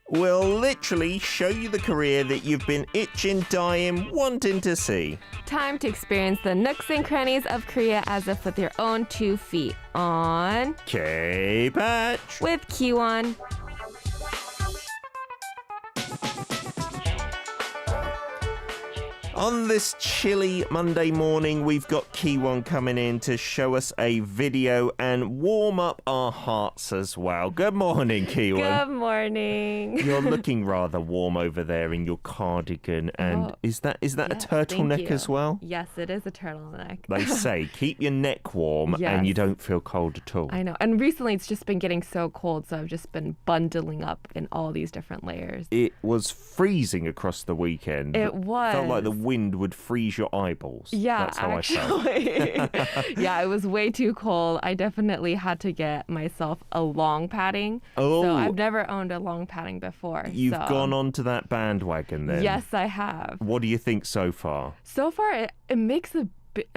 We'll literally show you the career that you've been itching, dying, wanting to see. Time to experience the nooks and crannies of Korea as if with your own 2 feet on K-Patch with Keewon. On this chilly Monday morning, we've got Keewon coming in to show us a video and warm up our hearts as well. Good morning, Keewon. Good morning. You're looking rather warm over there in your cardigan. And is that yes, a turtleneck as well? Yes, it is a turtleneck. They say keep your neck warm and you don't feel cold at all. I know. And recently it's just been getting so cold, so I've just been bundling up in all these different layers. It was freezing across the weekend. It was. Felt like the wind would freeze your eyeballs. Yeah, that's how actually. I felt. Yeah, it was way too cold. I definitely had to get myself a long padding. Oh. So I've never owned a long padding before. You've gone onto that bandwagon then? Yes, I have. What do you think so far? So far, it makes a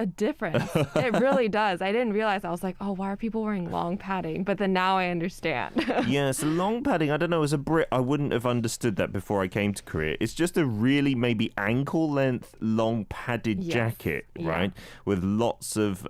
difference. It really does. I didn't realize. I was like, oh, why are people wearing long padding? But then now I understand. Yes, long padding, I don't know, as a Brit, I wouldn't have understood that before I came to Korea. It's just a really maybe ankle length, long padded jacket, right? With lots of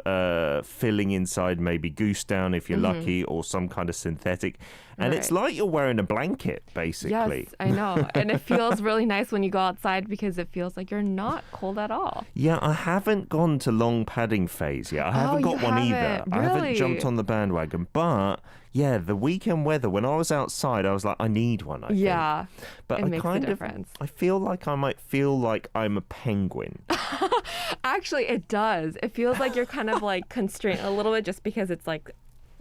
filling inside, maybe goose down if you're lucky, or some kind of synthetic. And it's like you're wearing a blanket, basically. Yes, I know. And it feels really nice when you go outside because it feels like you're not cold at all. Yeah, I haven't gone to long padding phase yet. I haven't got one either. Really? I haven't jumped on the bandwagon. But yeah, the weekend weather, when I was outside, I was like, I need one, I think. Yeah, but it makes a difference. I feel like I might feel like I'm a penguin. Actually, it does. It feels like you're kind of like constrained a little bit just because it's like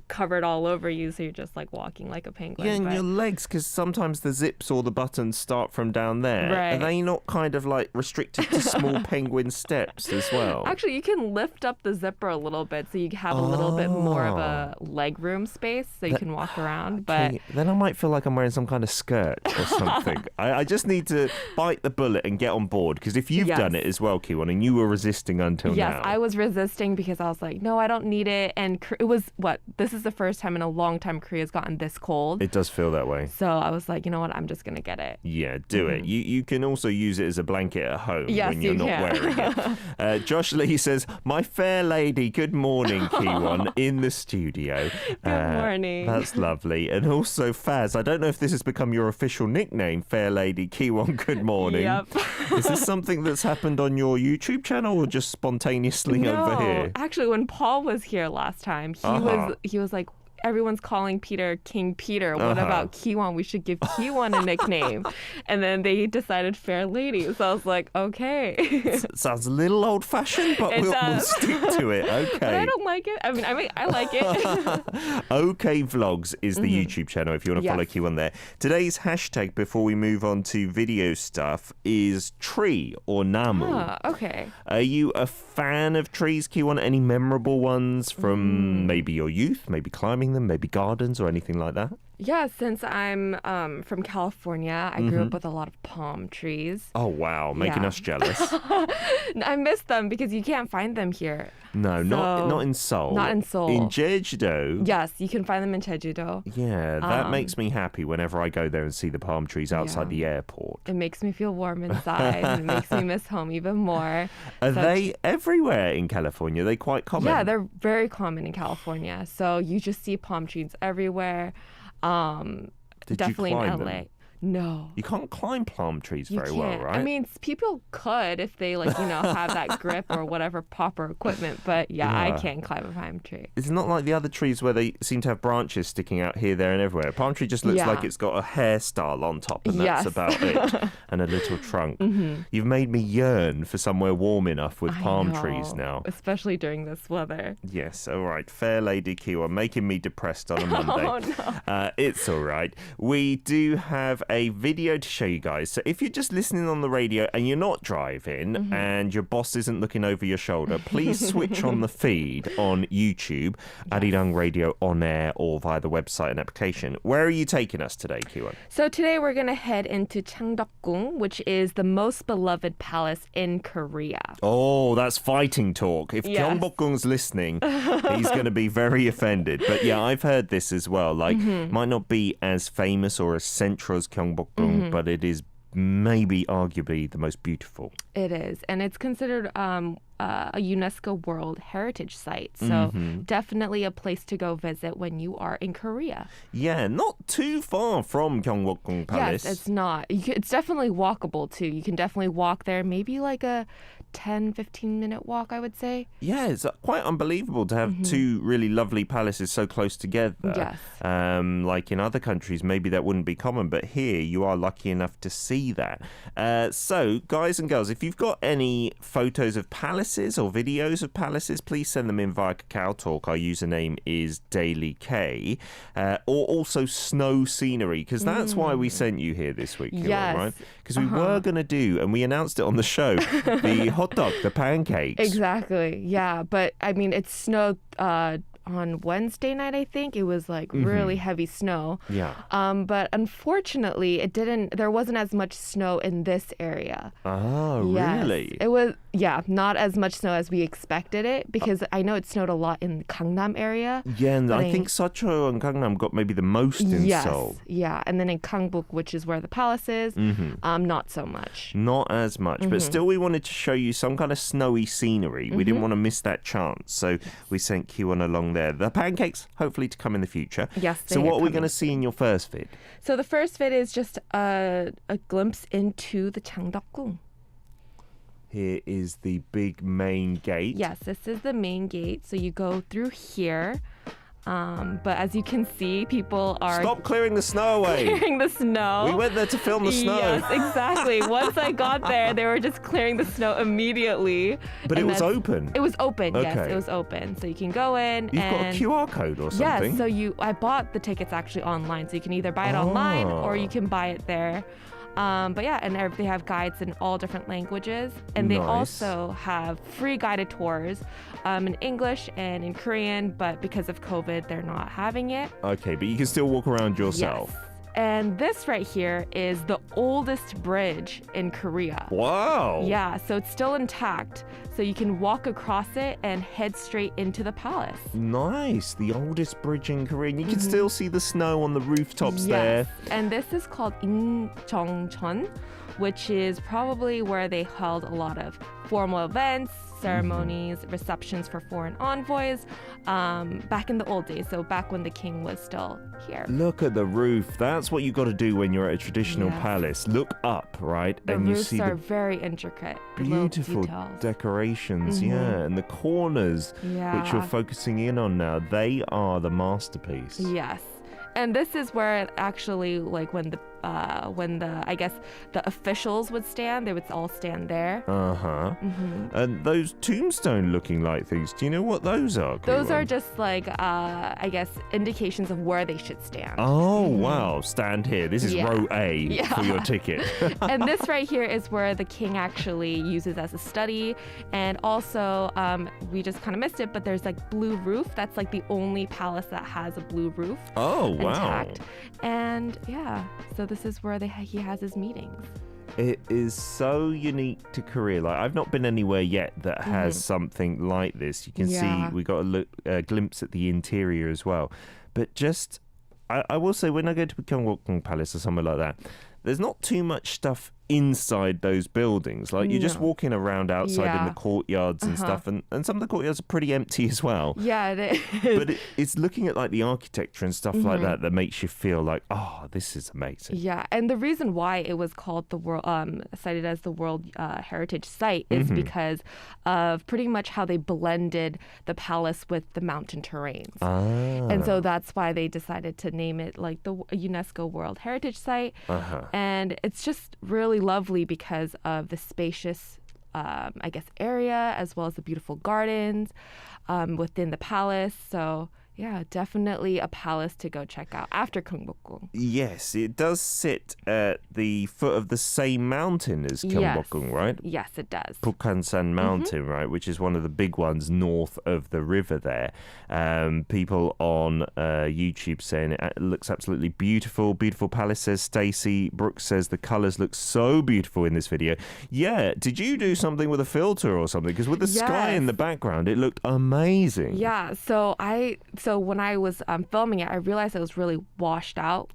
covered all over you, so you're just like walking like a penguin. Yeah, and your legs, because sometimes the zips or the buttons start from down there. Right. Are they not kind of like restricted to small penguin steps as well? Actually, you can lift up the zipper a little bit so you have a little bit more of a leg room space so you can walk around. But then I might feel like I'm wearing some kind of skirt or something. I just need to bite the bullet and get on board, because if you've done it as well, Keewon, and you were resisting until now. Yes, I was resisting because I was like, no, I don't need it. And it was, this is the first time in a long time Korea's gotten this cold. It does feel that way. So I was like, you know what, I'm just going to get it. Yeah, do it. You can also use it as a blanket at home when you're not wearing it. Josh Lee says, my fair lady, good morning, Keewon, in the studio. Good morning. That's lovely. And also Faz, I don't know if this has become your official nickname, fair lady, Keewon, good morning. Yep. Is this something that's happened on your YouTube channel or just spontaneously over here? Actually, when Paul was here last time, he was like, everyone's calling Peter King Peter. What about Keewon? We should give Keewon a nickname. And then they decided Fair Lady. So I was like, okay. It sounds a little old-fashioned, but we'll stick to it. Okay. But I don't like it. I mean, I like it. OK Vlogs is the YouTube channel if you want to follow Keewon there. Today's hashtag, before we move on to video stuff, is tree or namu. Okay. Are you a fan of trees, Keewon? Any memorable ones from maybe your youth, maybe climbing them, maybe gardens or anything like that? Yeah, since I'm from California, I grew up with a lot of palm trees. Oh, wow. Making us jealous. I miss them because you can't find them here. No, not in Seoul. Not in Seoul. In Jeju-do. Yes, you can find them in Jeju-do. Yeah, that makes me happy whenever I go there and see the palm trees outside the airport. It makes me feel warm inside. And it makes me miss home even more. Are they everywhere in California? Are they quite common? Yeah, they're very common in California. So you just see palm trees everywhere. Definitely you climb in LA. them? No. You can't climb palm trees very well, right? I mean, people could if they have that grip or whatever proper equipment, but I can't climb a palm tree. It's not like the other trees where they seem to have branches sticking out here, there and everywhere. A palm tree just looks like it's got a hairstyle on top and that's about it. And a little trunk. You've made me yearn for somewhere warm enough with palm trees now. Especially during this weather. Yes, all right. Fair Lady Keewon, making me depressed on a Monday. Oh, no. It's all right. We do have a video to show you guys. So if you're just listening on the radio and you're not driving and your boss isn't looking over your shoulder, please switch on the feed on YouTube, ARIRANG Radio on air, or via the website and application. Where are you taking us today, Keewon? So today we're going to head into Changdeokgung, which is the most beloved palace in Korea. Oh, that's fighting talk. If Gyeongbokgung's listening, he's going to be very offended. But yeah, I've heard this as well. Like, might not be as famous or as central as Gyeongbokgung, but it is maybe arguably the most beautiful. It is. And it's considered a UNESCO World Heritage Site. So definitely a place to go visit when you are in Korea. Yeah, not too far from Gyeongbokgung Palace. Yes, it's not. It's definitely walkable too. You can definitely walk there, maybe like a 10-15-minute walk, I would say. Yeah, it's quite unbelievable to have two really lovely palaces so close together. Yes. Like in other countries, maybe that wouldn't be common, but here you are lucky enough to see that. So, guys and girls, if you've got any photos of palaces or videos of palaces, please send them in via Kakao Talk. Our username is DailyK. Or also snow scenery, because that's why we sent you here this week, Yes. right? Because we were going to do, and we announced it on the show, the hot dog, the pancakes. Exactly. Yeah. But I mean, it snowed on Wednesday night, I think. It was like really heavy snow. Yeah. But unfortunately, there wasn't as much snow in this area. Oh, Yes. really? It was, not as much snow as we expected it, because I know it snowed a lot in the Gangnam area. Yeah, and I think Seocho and Gangnam got maybe the most in Yes. Seoul. Yeah. And then in Gangbuk, which is where the palace is, not so much. Not as much, but still we wanted to show you some kind of snowy scenery. We didn't want to miss that chance, so we sent Keewon along there. The pancakes, hopefully to come in the future. Yes, So they what are are we going coming. to see in your first vid? So the first vid is just a glimpse into the Changdeokgung. Here is the big main gate. Yes, this is the main gate. So you go through here. But as you can see, people are Stop clearing the snow away. clearing the snow. We went there to film the snow. Yes, exactly. Once I got there, they were just clearing the snow immediately. But it And was that's- open. It was open, yes. Okay. It was open. So you can go in You've got a and... QR code or Yes, something. so I bought the tickets actually online. So you can either buy it online or you can buy it there. But yeah, and they have guides in all different languages. And they Nice. also have free guided tours in English and in Korean. But because of COVID, they're not having it. Okay, but you can still walk around yourself. Yes. And this right here is the oldest bridge in Korea. Wow. Yeah, so it's still intact. So you can walk across it and head straight into the palace. Nice. The oldest bridge in Korea. And you can still see the snow on the rooftops there. And this is called Incheongcheon, which is probably where they held a lot of formal events, ceremonies, receptions for foreign envoys back in the old days. So back when the king was still here. Look at the roof. That's what you got to do when you're at a traditional Yes. palace. Look up, right? The and you roofs see are the very intricate. The little beautiful details. decorations, yeah, and the corners Yeah. which you're focusing in on now, they are the masterpiece. Yes. And this is where actually, like when the I guess the officials would stand, they would all stand there. Uh-huh. And those tombstone looking like things, do you know what those are? Those Keewon? are just like I guess indications of where they should stand. Oh, wow. Stand here. This is Yeah. row A Yeah. for your ticket. And this right here is where the king actually uses as a study. And also, we just kind of missed it, but there's like blue roof. That's like the only palace that has a blue roof. Oh, wow. Intact. And yeah, so this is where he has his meetings. It is so unique to Korea. Like, I've not been anywhere yet that has something like this. You can Yeah. see we got a glimpse at the interior as well. But just, I will say, when I go to Gyeongbokgung Palace or somewhere like that, there's not too much stuff inside those buildings. Like, you're just No. walking around outside in Yeah. the courtyards and stuff, and some of the courtyards are pretty empty as well. Yeah, it is. But it's looking at like the architecture and stuff like that that makes you feel like, oh, this is amazing. Yeah, and the reason why it was called the world, cited as the World Heritage Site is because of pretty much how they blended the palace with the mountain terrains. And so that's why they decided to name it like the UNESCO World Heritage Site. And it's just really lovely because of the spacious I guess, area, as well as the beautiful gardens within the palace. So yeah, definitely a palace to go check out after Gyeongbokgung. Yes, it does sit at the foot of the same mountain as Gyeongbokgung, right? Yes, it does. Bukhansan Mountain, right, which is one of the big ones north of the river there. People on YouTube saying it looks absolutely beautiful. Beautiful palace, says Stacey. Brooks says the colours look so beautiful in this video. Yeah, did you do something with a filter or something? Because with the sky in the background, it looked amazing. Yeah, so so when I was filming it, I realized it was really washed out.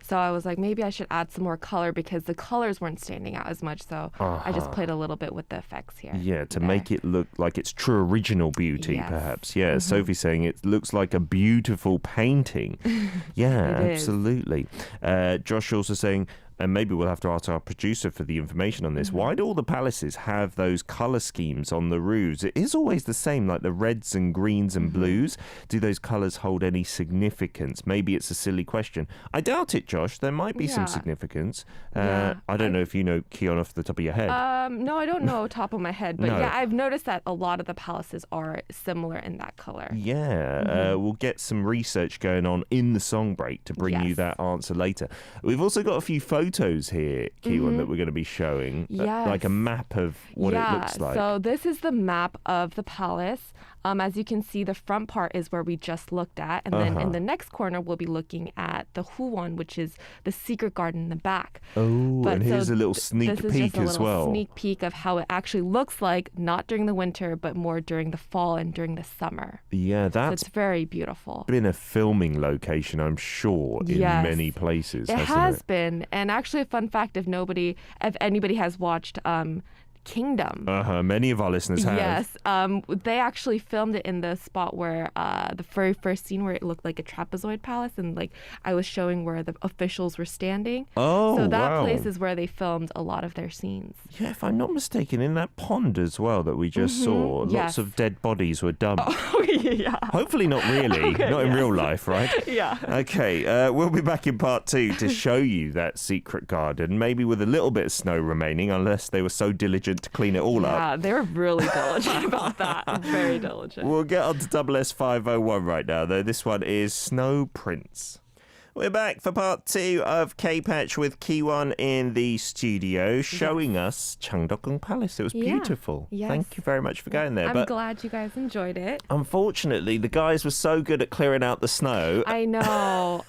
So I was like, maybe I should add some more color because the colors weren't standing out as much. So I just played a little bit with the effects here. Yeah, to make it look like it's true original beauty, perhaps. Yeah, Sophie's saying it looks like a beautiful painting. Yeah, absolutely. Josh also saying, and maybe we'll have to ask our producer for the information on this. Why do all the palaces have those color schemes on the roofs? It is always the same, like the reds and greens and blues. Do those colors hold any significance? Maybe it's a silly question. I doubt it, Josh. There might be some significance. I don't know if you know, Keewon, off the top of your head. No, I don't know top of my head. But yeah, I've noticed that a lot of the palaces are similar in that color. Yeah, we'll get some research going on in the song break to bring you that answer later. We've also got a few photos here, Keewon, that we're going to be showing, like a map of what it looks like. So this is the map of the palace. As you can see, the front part is where we just looked at. And then in the next corner, we'll be looking at the Huwon, which is the secret garden in the back. Oh, and here's a little sneak peek as well. Sneak peek of how it actually looks like, not during the winter, but more during the fall and during the summer. Yeah, that's it's very beautiful. Been a filming location, I'm sure, in many places. It has been. And actually, a fun fact, if anybody has watched Kingdom. Many of our listeners have. Yes. They actually filmed it in the spot where the very first scene where it looked like a trapezoid palace, and like I was showing where the officials were standing. Oh, so that place is where they filmed a lot of their scenes. Yeah, if I'm not mistaken, in that pond as well that we just saw, lots of dead bodies were dumped. Oh, yeah. Hopefully not really, not in real life, right? Yeah. Okay, we'll be back in part 2 to show you that secret garden, maybe with a little bit of snow remaining, unless they were so diligent to clean it all up. Yeah, they were really diligent about that. Very diligent. We'll get on to S501 right now, though. This one is Snow Prince. We're back for part 2 of K-Patch with Keewon in the studio, showing us Changdeokgung Palace. It was beautiful. Yes. Thank you very much for going there. I'm glad you guys enjoyed it. Unfortunately, the guys were so good at clearing out the snow. I know.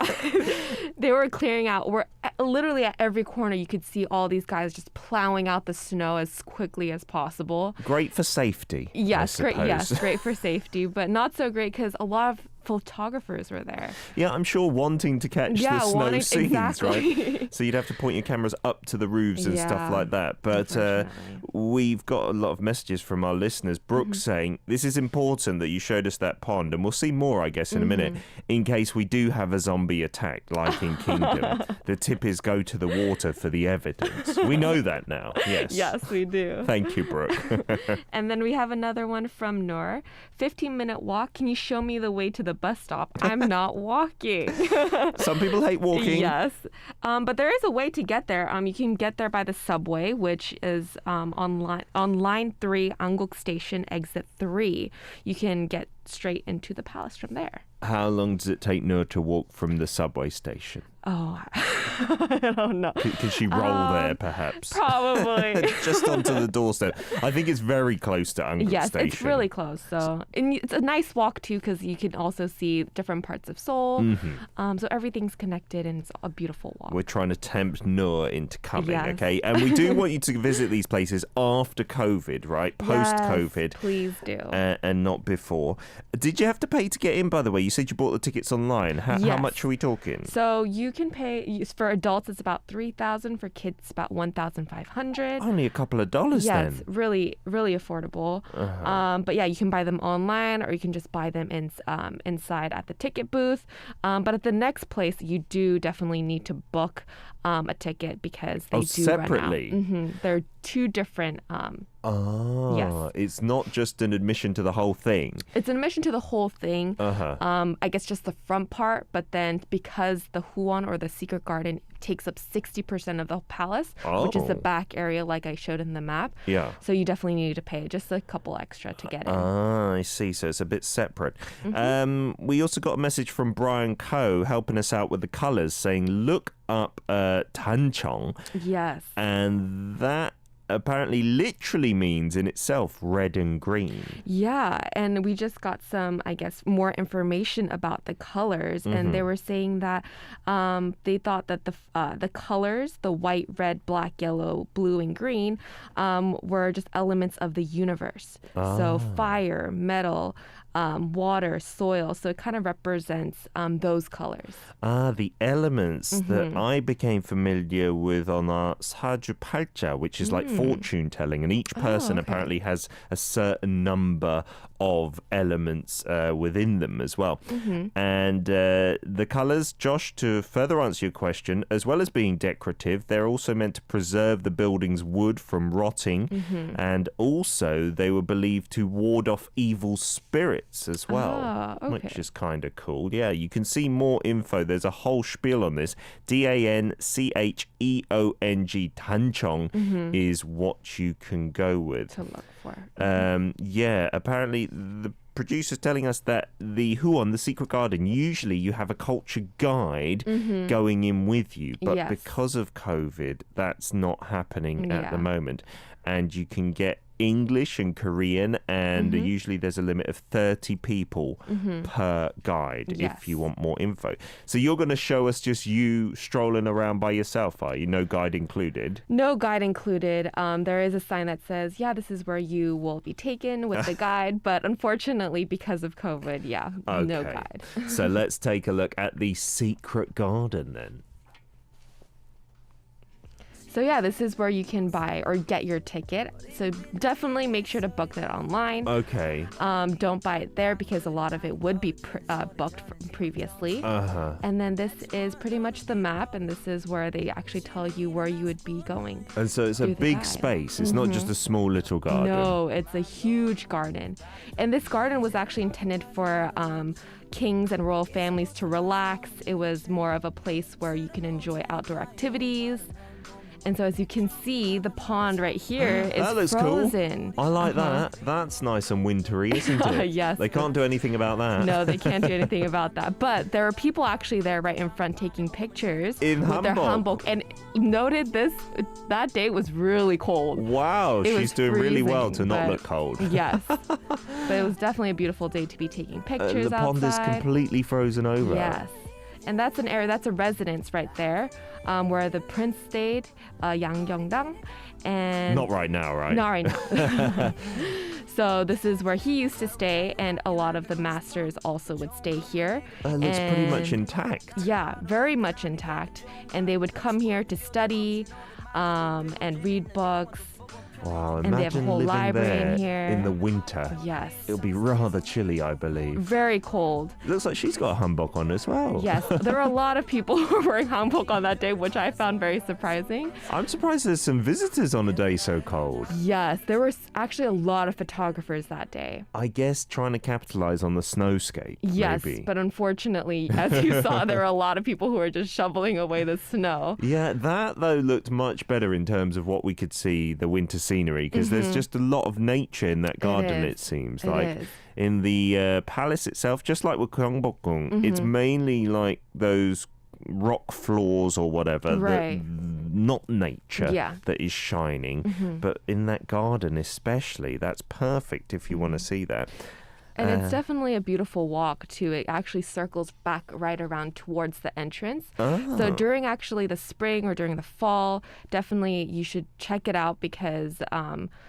They were clearing out. Literally at every corner, you could see all these guys just plowing out the snow as quickly as possible. Great for safety. Yes, great. Yes, great for safety, but not so great because a lot of photographers were there. Yeah, I'm sure wanting to catch the snow scenes, right? So you'd have to point your cameras up to the roofs and stuff like that. But we've got a lot of messages from our listeners. Brooke saying, this is important that you showed us that pond, and we'll see more, I guess, in a minute, in case we do have a zombie attack, like in Kingdom. The tip is go to the water for the evidence. We know that now. Yes. Yes, we do. Thank you, Brooke. And then we have another one from Noor. 15-minute walk. Can you show me the way to the bus stop? I'm not walking. Some people hate walking. Yes. But there is a way to get there. You can get there by the subway, which is on line 3, Anguk Station, exit 3. You can get straight into the palace from there. How long does it take Noor to walk from the subway station? Oh, I don't know. Could she roll there, perhaps? Probably. Just onto the doorstep. I think it's very close to Anguk Station. Yes, it's really close. So and it's a nice walk, too, because you can also see different parts of Seoul. So everything's connected, and it's a beautiful walk. We're trying to tempt Noor into coming, okay? And we do want you to visit these places after COVID, right? Post-COVID. Yes, please do. And not before. Did you have to pay to get in, by the way? You said you bought the tickets online. How much are we talking? So you can pay, for adults, it's about $3,000. For kids, about $1,500. Only a couple of dollars then. Yes, really, really affordable. But yeah, you can buy them online, or you can just buy them inside at the ticket booth. But at the next place, you do definitely need to book a ticket because they do separately. run out. They're two different. It's not just an admission to the whole thing. It's an admission to the whole thing. I guess just the front part, but then because the Huwon or the secret garden takes up 60% of the palace, which is the back area like I showed in the map. Yeah. So you definitely need to pay just a couple extra to get in. I see. So it's a bit separate. We also got a message from Brian Coe helping us out with the colours, saying look up Tancheong. Yes. And that apparently literally means in itself red and green. Yeah, and we just got some, I guess, more information about the colors, and they were saying that they thought that the colors, the white, red, black, yellow, blue, and green, were just elements of the universe. So fire, metal, water, soil. So it kind of represents those colors. The elements that I became familiar with on our 사주팔자, which is like fortune telling, and each person apparently has a certain number of elements within them as well. And the colors, Josh, to further answer your question, as well as being decorative, they're also meant to preserve the building's wood from rotting, and also they were believed to ward off evil spirits as well, which is kind of cool. Yeah, you can see more info. There's a whole spiel on this. Dancheong, 단청 is what you can go with. To look for. Yeah, apparently the producer's telling us that the Huon, the secret garden, usually you have a culture guide going in with you, but because of COVID, that's not happening at the moment. And you can get English and Korean, and usually there's a limit of 30 people per guide if you want more info. So you're going to show us just you strolling around by yourself, are you? No guide included? No guide included. There is a sign that says, this is where you will be taken with the guide. But unfortunately, because of COVID, no guide. So let's take a look at the secret garden then. So this is where you can buy or get your ticket. So definitely make sure to book that online. Okay. Don't buy it there because a lot of it would be booked previously. And then this is pretty much the map, and this is where they actually tell you where you would be going. And so it's a big space. It's not just a small little garden. No, it's a huge garden. And this garden was actually intended for kings and royal families to relax. It was more of a place where you can enjoy outdoor activities. And so as you can see, the pond right here is frozen. Cool. I like that. That's nice and wintry, isn't it? Yes. They can't do anything about that. No, they can't do anything about that. But there are people actually there right in front taking pictures with their hanbok. And noted that day was really cold. Wow, she's doing really well to not look cold. Yes. But it was definitely a beautiful day to be taking pictures the pond outside. is completely frozen over. Yes. And that's an area, that's a residence right there, where the prince stayed, Changdeokgung. And not right now, right? Not right now. So this is where he used to stay, and a lot of the masters also would stay here. It looks pretty much intact. Yeah, very much intact. And they would come here to study and read books. Wow, and they have a whole living library there in here. In the winter. Yes. It'll be rather chilly, I believe. Very cold. It looks like she's got a hanbok on as well. Yes, there were a lot of people who were wearing hanbok on that day, which I found very surprising. I'm surprised there's some visitors on a day so cold. Yes, there were actually a lot of photographers that day. I guess trying to capitalize on the snowscape. Yes, maybe. But unfortunately, as you saw, there were a lot of people who were just shoveling away the snow. Yeah, that though looked much better in terms of what we could see, the winter scenery, because there's just a lot of nature in that garden, it seems. Like in the palace itself, just like with Changdeokgung, it's mainly like those rock floors or whatever, not nature that is shining. But in that garden especially, that's perfect if you want to see that. And it's definitely a beautiful walk, too. It actually circles back right around towards the entrance. So during actually the spring or during the fall, definitely you should check it out because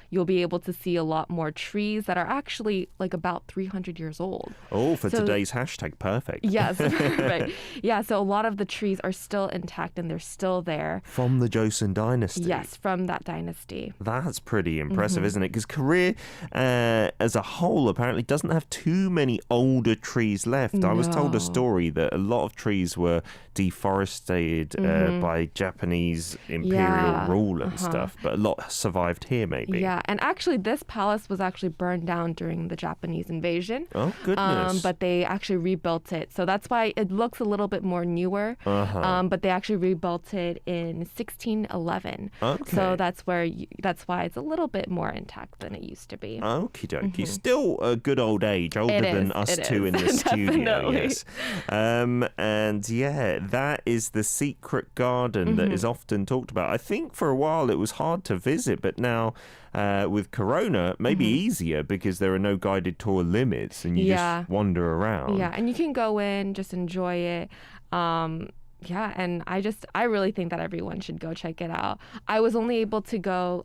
you'll be able to see a lot more trees that are actually like about 300 years old. Oh, for today's hashtag, perfect. Yes, right. Yeah, so a lot of the trees are still intact and they're still there. From the Joseon dynasty? Yes, from that dynasty. That's pretty impressive, isn't it? Because Korea as a whole apparently doesn't have too many older trees left. No. I was told a story that a lot of trees were deforested by Japanese imperial rule and stuff, but a lot survived here maybe. Yeah, and actually this palace was actually burned down during the Japanese invasion. Oh, goodness. But they actually rebuilt it. So that's why it looks a little bit more newer. But they actually rebuilt it in 1611. Okay. So that's why it's a little bit more intact than it used to be. Okie dokie. Still a good old age, older than us two in the studio. Yes. And yeah, that is the secret garden that is often talked about. I think for a while it was hard to visit, but now with Corona, maybe easier because there are no guided tour limits and you just wander around. Yeah, and you can go in, just enjoy it. Yeah, and I really think that everyone should go check it out. I was able to go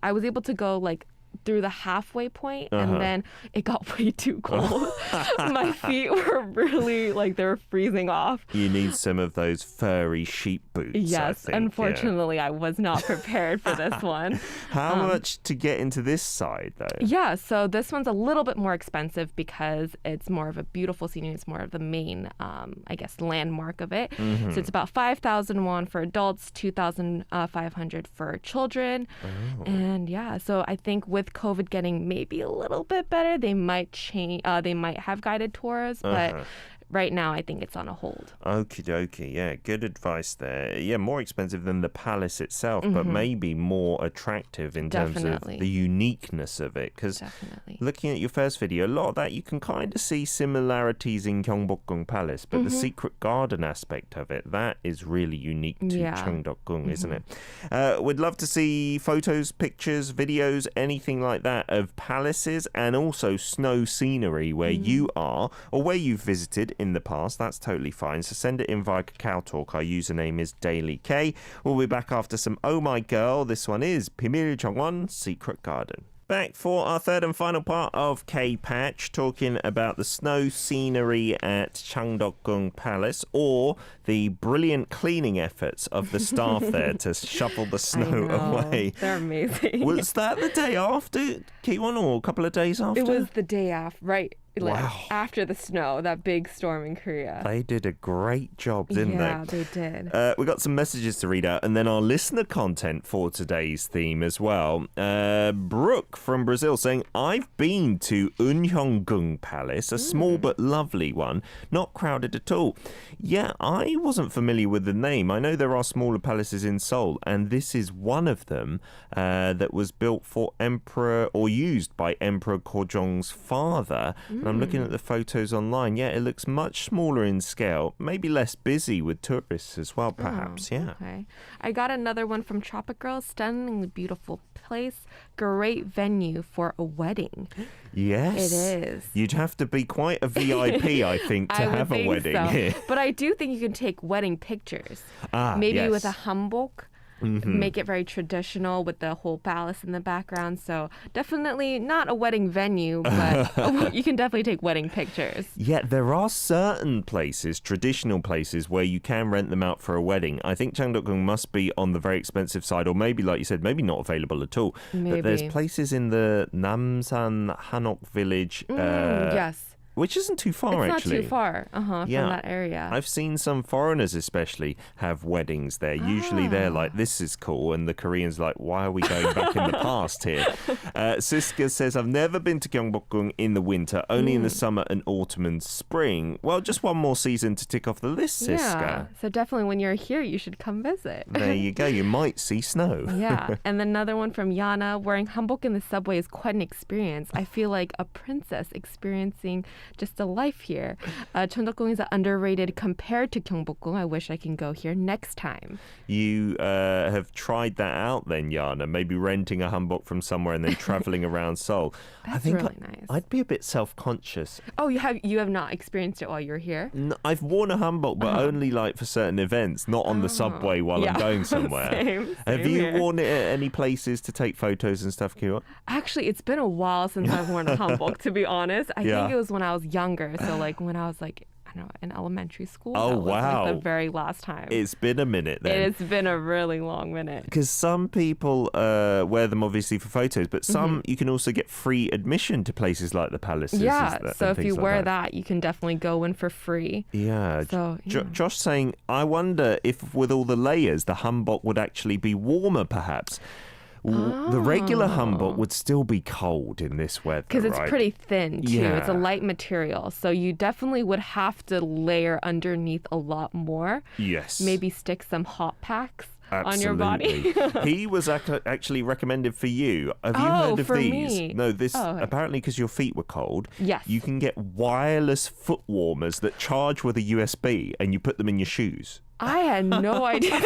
like through the halfway point, and then it got way too cold. My feet were really like they were freezing off. You need some of those furry sheep boots. Yes, I think. unfortunately, I was not prepared for this one. How much to get into this side, though? Yeah, so this one's a little bit more expensive because it's more of a beautiful scenery. It's more of the main, I guess, landmark of it. So it's about 5,000 won for adults, 2,500 for children. And yeah, so I think with COVID getting maybe a little bit better, they might change. They might have guided tours, but right now I think it's on a hold. Okie dokie, yeah, good advice there. Yeah, more expensive than the palace itself, but maybe more attractive in terms of the uniqueness of it. Because looking at your first video, a lot of that you can kind of see similarities in Gyeongbokgung Palace, but the secret garden aspect of it, that is really unique to Changdeokgung, isn't it? We'd love to see photos, pictures, videos, anything like that of palaces and also snow scenery where you are or where you've visited in the past. That's totally fine. So send it in via Kakao Talk. Our username is DailyK. We'll be back after some Oh My Girl. This one is Pimil Jongwon, Secret Garden. Back for our third and final part of K-Patch, talking about the snow scenery at Changdeokgung Palace or the brilliant cleaning efforts of the staff there to shovel the snow away. They're amazing. Was that the day after, Keewon, or a couple of days after? It was the day after, right? After the snow, that big storm in Korea. They did a great job, didn't they? Yeah, they did. We got some messages to read out and then our listener content for today's theme as well. Brooke from Brazil saying, I've been to Unhyonggung Palace, a small but lovely one, not crowded at all. Yeah, I wasn't familiar with the name. I know there are smaller palaces in Seoul, and this is one of them that was built for Emperor or used by Emperor Gojong's father. I'm looking at the photos online. Yeah, it looks much smaller in scale, maybe less busy with tourists as well, perhaps. Okay. I got another one from Tropic Girl. Stunningly beautiful place. Great venue for a wedding. Yes. It is. You'd have to be quite a VIP, I think, to have a wedding here. But I do think you can take wedding pictures. Maybe with a hanbok. Make it very traditional with the whole palace in the background. So definitely not a wedding venue, but you can definitely take wedding pictures. Yeah, there are certain places, traditional places, where you can rent them out for a wedding. I think Changdeokgung must be on the very expensive side, or maybe, like you said, maybe not available at all. Maybe. But there's places in the Namsan Hanok village. Yes. Which isn't too far, actually. It's not too far from that area. I've seen some foreigners especially have weddings there. Usually they're like, this is cool. And the Koreans like, why are we going back in the past here? Siska says, I've never been to Gyeongbokgung in the winter, only in the summer and autumn and spring. Well, just one more season to tick off the list, Siska. Yeah, so definitely when you're here, you should come visit. There you go. You might see snow. Yeah. And another one from Yana, wearing hanbok in the subway is quite an experience. I feel like a princess experiencing just a life here. Changdeokgung is underrated compared to Gyeongbokgung. I wish I can go here next time. You have tried that out then, Yana, maybe renting a hanbok from somewhere and then traveling around Seoul. That's I think really nice. I'd be a bit self-conscious. Oh, you have not experienced it while you're here? No, I've worn a hanbok, but only like for certain events, not on the subway while I'm going somewhere. Same Have you here. worn it at any places to take photos and stuff, Keewon? Actually, it's been a while since I've worn a hanbok, to be honest. I think it was when I was younger. So like when I was like, I don't know, in elementary school. Oh, that was wow. like the very last time. It's been a minute then. It's been a really long minute. Because some people wear them obviously for photos, but some you can also get free admission to places like the palaces. Yeah, so if you wear that, you can definitely go in for free. Yeah. So, Josh saying, I wonder if with all the layers, the hanbok would actually be warmer perhaps. The regular hanbok would still be cold in this weather, because it's right? pretty thin too. Yeah. It's a light material, so you definitely would have to layer underneath a lot more. Yes. Maybe stick some hot packs on your Absolutely. body. He was actually recommended for you. Have you heard of for these? me. No, this Okay. apparently because your feet were cold. Yes. You can get wireless foot warmers that charge with a USB, and you put them in your shoes. I had no idea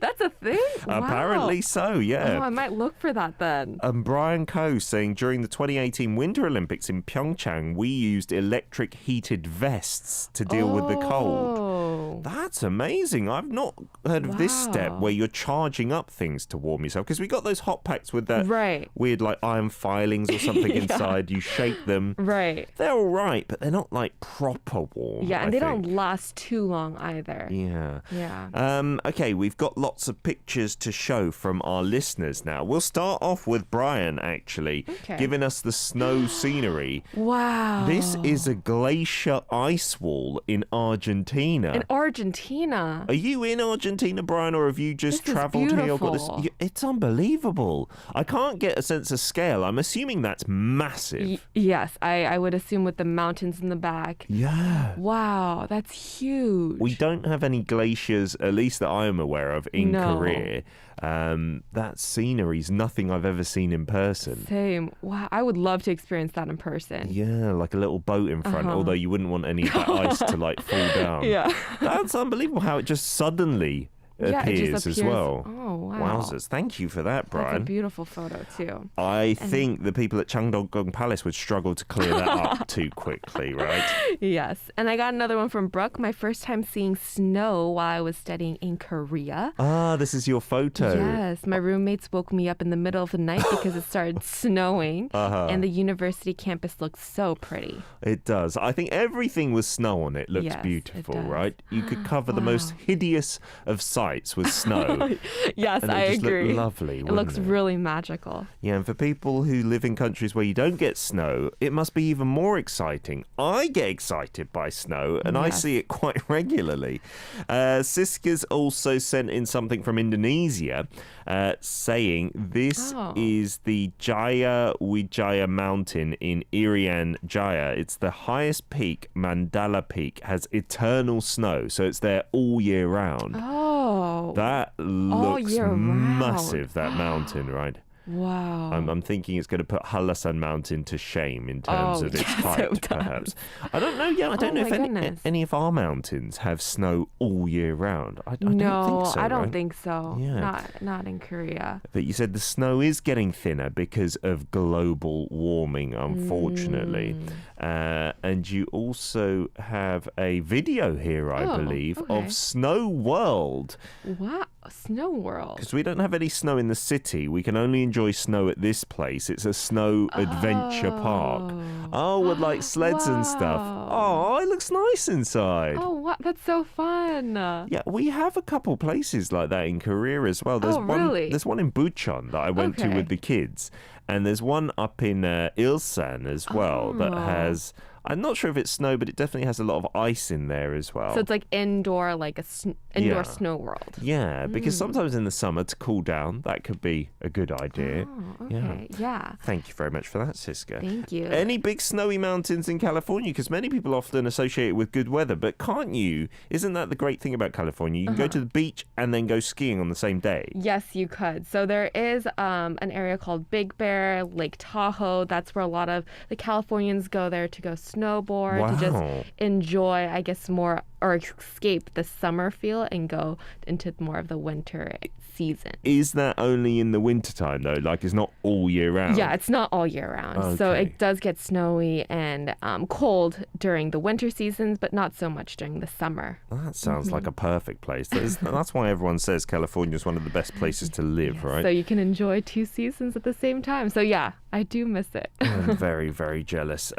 that's a thing. Wow. Apparently so, yeah. Oh, I might look for that then. And Brian Coe saying during the 2018 Winter Olympics in Pyeongchang, we used electric heated vests to deal with the cold. That's amazing. I've not heard of this step where you're charging up things to warm yourself, because we got those hot packs with that weird like iron filings or something inside. You shake them. Right. They're all right, but they're not like proper warm. Yeah, and they don't last too long either. Yeah. Yeah. Okay, we've got lots of pictures to show from our listeners now. We'll start off with Brian, actually, giving us the snow scenery. Wow. This is a glacier ice wall in Argentina. In Argentina? Are you in Argentina, Brian, or have you just This is travelled here? Or got this? beautiful. It's unbelievable. I can't get a sense of scale. I'm assuming that's massive. Yes, I would assume with the mountains in the back. Yeah. Wow, that's huge. We don't have any glaciers, at least that I am aware of, in No. Korea. That scenery is nothing I've ever seen in person. Same. Wow, I would love to experience that in person. Yeah, like a little boat in front, although you wouldn't want any of that ice to like fall down. Yeah. That's unbelievable how it just suddenly It appears just as appears. well. Oh, wow. Wowzers. Thank you for that, Brian. That's a beautiful photo, too. I think the people at Changdeokgung Palace would struggle to clear that up too quickly, right? Yes. And I got another one from Brooke. My first time seeing snow while I was studying in Korea. Ah, this is your photo. Yes. My roommates woke me up in the middle of the night because it started snowing. And the university campus looked so pretty. It does. I think everything with snow on it looks Yes, it beautiful, does. right? You could cover the most hideous of sights with snow. Yes, And it I just looked agree. lovely, It wouldn't looks it? really magical. Yeah, and for people who live in countries where you don't get snow, it must be even more exciting. I get excited by snow, and I Yes. see it quite regularly. Siska's also sent in something from Indonesia, saying this is the Jaya Wijaya mountain in Irian Jaya. It's the highest peak, Mandala Peak, has eternal snow, so it's there all year round. Oh. That looks year round. massive, that mountain, right? Wow. I'm thinking it's going to put Hallasan Mountain to shame in terms of its yes, height, it does. perhaps. I don't know. Yeah, I don't know my if goodness. any of our mountains have snow all year round. I no, don't think so. I don't right? think so. Yeah. Not in Korea. But you said the snow is getting thinner because of global warming, unfortunately. And you also have a video here, I believe, okay. of Snow World. Wow, Snow World. Because we don't have any snow in the city. We can only enjoy snow at this place. It's a snow adventure park. Oh, with like sleds and stuff. Oh, it looks nice inside. Oh, wow, that's so fun. Yeah, we have a couple places like that in Korea as well. There's really? There's one in Bucheon that I went to Okay. with the kids. And there's one up in Ilsan as well that has, I'm not sure if it's snow, but it definitely has a lot of ice in there as well. So it's like indoor, like indoor Yeah. snow world. Yeah, because sometimes in the summer to cool down, that could be a good idea. Oh, okay. Yeah. Thank you very much for that, Siska. Thank you. Any big snowy mountains in California? Because many people often associate it with good weather, but can't you? Isn't that the great thing about California? You can go to the beach and then go skiing on the same day. Yes, you could. So there is an area called Big Bear, Lake Tahoe. That's where a lot of the Californians go there to go snowboard, to Wow. just enjoy, I guess, more or escape the summer feel and go into more of the winter season. Is that only in the wintertime, though? Like, it's not all year round? Yeah, it's not all year round. So Okay. it does get snowy and cold during the winter seasons, but not so much during the summer. That sounds like a perfect place. That's why everyone says California is one of the best places to live, right? So you can enjoy two seasons at the same time. So yeah, I do miss it. I'm very, very jealous.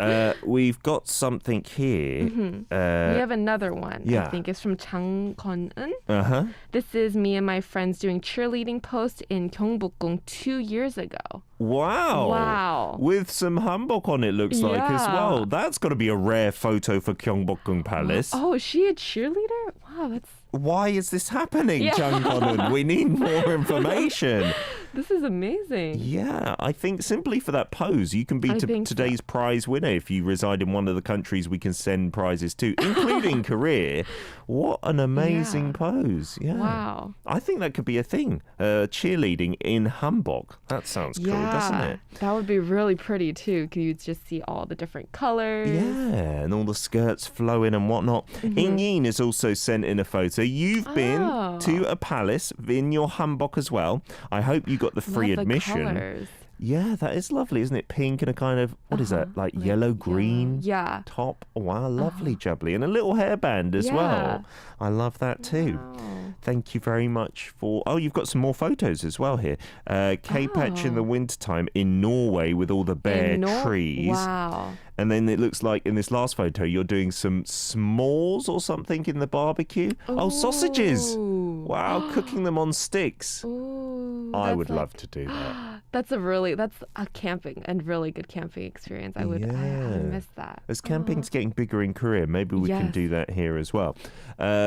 We've got something here. We have another one. Yeah. I think it's from Changdeokgung. Uh-huh. This is me and my friends doing cheerleading post in Gyeongbokgung 2 years ago. Wow. Wow. With some hanbok on it, looks like, as Yeah. well. That's got to be a rare photo for Gyeongbokgung Palace. Oh, is she a cheerleader? Wow, that's Why is this happening, Yeah. Changdeokgung? We need more information. this is amazing. Yeah, I think simply for that pose, you can be I think so. today's prize winner if you reside in one of the countries we can send prizes to, including Korea. What an amazing Yeah. pose. Yeah. Wow. I think that could be a thing. Cheerleading in hanbok. That sounds cool, doesn't it? That would be really pretty too. You just see all the different colors. Yeah, and all the skirts flowing and whatnot. Yin has also sent in a photo. You've been Oh. to a palace in your hanbok as well. I hope you got the free Love the admission. colors. Yeah, that is lovely, isn't it? Pink and a kind of, what is that, like yellow-green Yeah. top? Wow, lovely jubbly. And a little hairband as well. I love that too. Wow. Thank you very much for... Oh, you've got some more photos as well here. K-Patch in the wintertime in Norway with all the bare trees. Wow. And then it looks like in this last photo, you're doing some s'mores or something in the barbecue. Oh, sausages. Wow, cooking them on sticks. Ooh, I would love to do that. That's a camping and really good camping experience. I miss that. As camping's getting bigger in Korea, maybe we can do that here as well.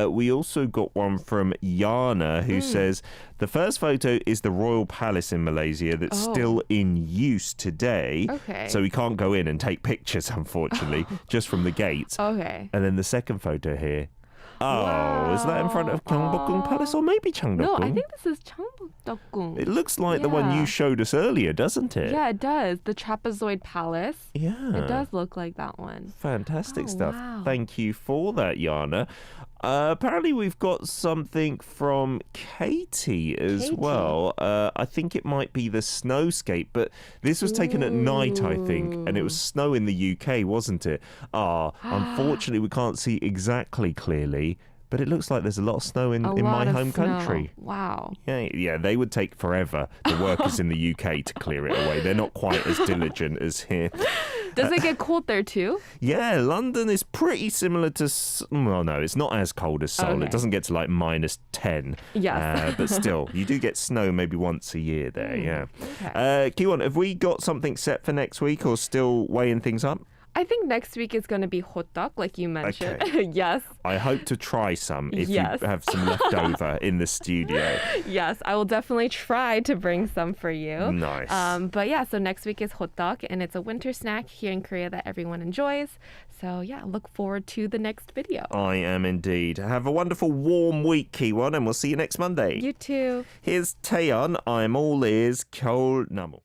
We also got one from Yana who says, the first photo is the Royal Palace in Malaysia that's still in use today. Okay. So we can't go in and take pictures, unfortunately, just from the gates. Okay. And then the second photo here. Oh, wow. Is that in front of Changdeokgung Palace or maybe Changdeokgung? No, I think this is Changdeokgung. It looks like the one you showed us earlier, doesn't it? Yeah, it does. The Trapezoid Palace. Yeah. It does look like that one. Fantastic stuff. Wow. Thank you for that, Yana. Apparently we've got something from Katie as well. I think it might be the snowscape, but this was taken at night, I think, and it was snow in the UK, wasn't it? Unfortunately, we can't see exactly clearly, but it looks like there's a lot of snow in my home country. Wow. Yeah, they would take forever, the workers in the UK, to clear it away. They're not quite as diligent as here. Does it get cold there too? Yeah, London is pretty similar to... Well, no, it's not as cold as Seoul. Okay. It doesn't get to like -10. Yes. But still, you do get snow maybe once a year there, yeah. Okay. Keewon, have we got something set for next week or still weighing things up? I think next week is going to be hotdog, like you mentioned. Okay. Yes. I hope to try some if you Yes. have some left over in the studio. Yes, I will definitely try to bring some for you. Nice. But yeah, so next week is hotdog, and it's a winter snack here in Korea that everyone enjoys. So yeah, look forward to the next video. I am indeed. Have a wonderful warm week, Keewon, and we'll see you next Monday. You too. Here's Taeyeon. I'm all ears. 겨울 나무.